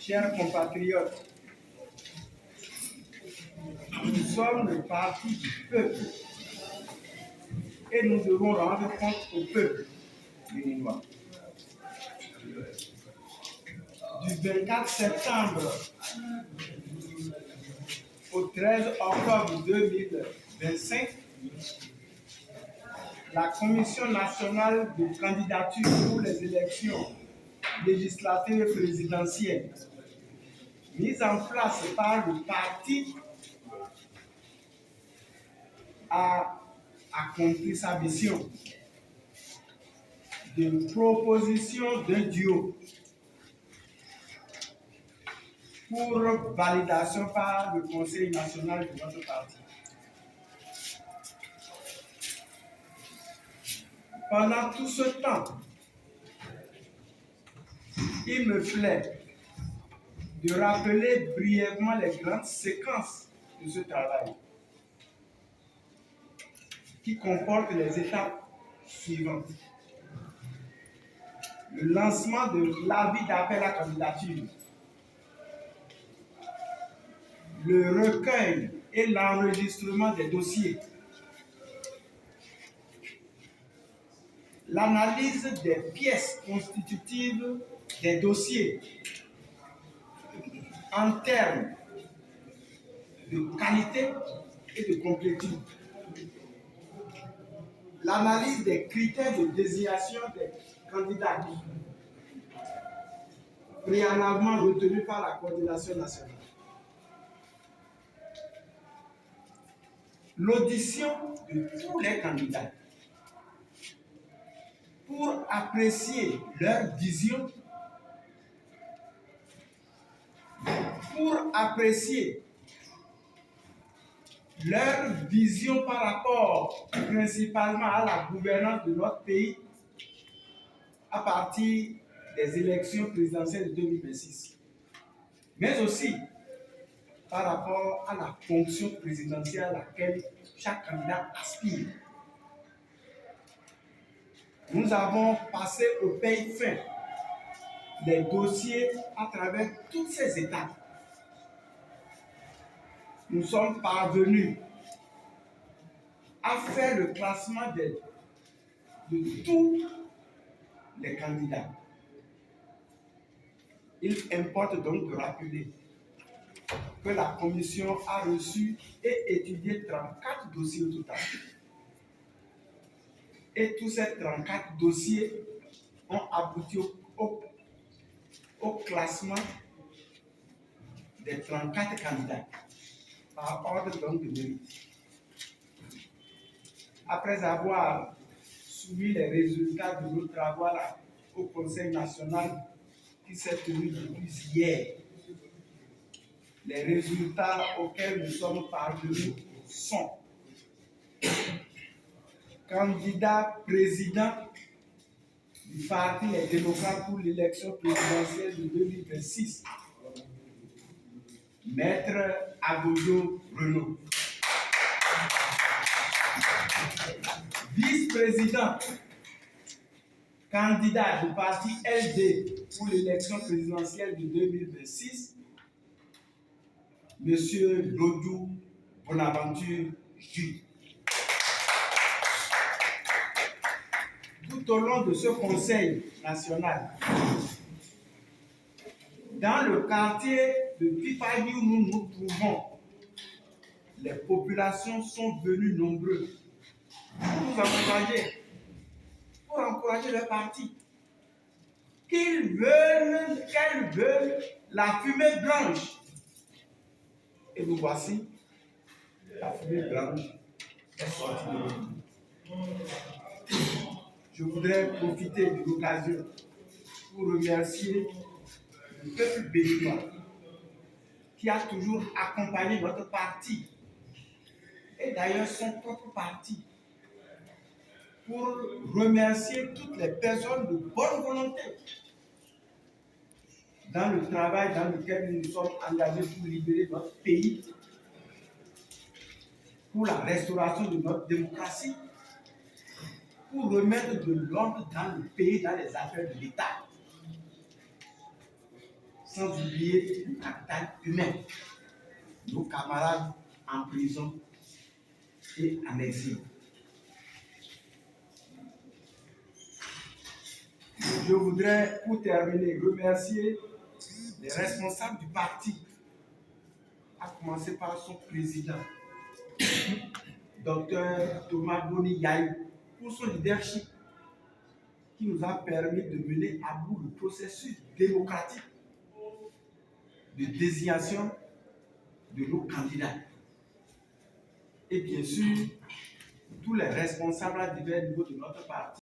Chers compatriotes, nous sommes le parti du peuple et nous devons rendre compte au peuple béninois. Du 24 septembre au 13 octobre 2025, la Commission nationale de candidature pour les élections législatives et présidentielles, mise en place par le parti, a accompli sa mission de proposition d'un duo pour validation par le Conseil national de notre parti. Pendant tout ce temps, il me plaît de rappeler brièvement les grandes séquences de ce travail qui comportent les étapes suivantes. Le lancement de l'avis d'appel à candidature, le recueil et l'enregistrement des dossiers, l'analyse des pièces constitutives des dossiers en termes de qualité et de complétude, l'analyse des critères de désignation des candidats préalablement retenus par la coordination nationale, l'audition de tous les candidats pour apprécier leur vision, par rapport principalement à la gouvernance de notre pays à partir des élections présidentielles de 2026, mais aussi par rapport à la fonction présidentielle à laquelle chaque candidat aspire. Nous avons passé au peigne fin les dossiers à travers toutes ces étapes. Nous sommes parvenus à faire le classement de tous les candidats. Il importe donc de rappeler que la commission a reçu et étudié 34 dossiers au total. Et tous ces 34 dossiers ont abouti au classement des 34 candidats par ordre donc de mérite. Après avoir soumis les résultats de nos travaux au Conseil national qui s'est tenu depuis hier, les résultats auxquels nous sommes parvenus sont: candidat président du Parti Les Démocrates pour l'élection présidentielle de 2026, Maître Agodo Renaud. Vice-président, candidat du parti LD pour l'élection présidentielle de 2026, M. Lodou Bonaventure Jules. Tout au long de ce conseil national, dans le quartier de Pipayi où nous nous trouvons, les populations sont venues nombreuses pour nous encourager, pour encourager le parti. Qu'elles veulent la fumée blanche. Et nous voici, la fumée blanche est sortie de nous. Je voudrais profiter de l'occasion pour remercier le peuple béninois qui a toujours accompagné notre parti et d'ailleurs son propre parti, pour remercier toutes les personnes de bonne volonté dans le travail dans lequel nous nous sommes engagés pour libérer notre pays, pour la restauration de notre démocratie, pour remettre de l'ordre dans le pays, dans les affaires de l'État. sans oublier le capital humain, nos camarades en prison et en exil. Je voudrais, pour terminer, remercier les responsables du parti, à commencer par son président, Dr Thomas Boni Yaï, pour son leadership qui nous a permis de mener à bout le processus démocratique de désignation de nos candidats. Et bien sûr, tous les responsables à divers niveaux de notre parti.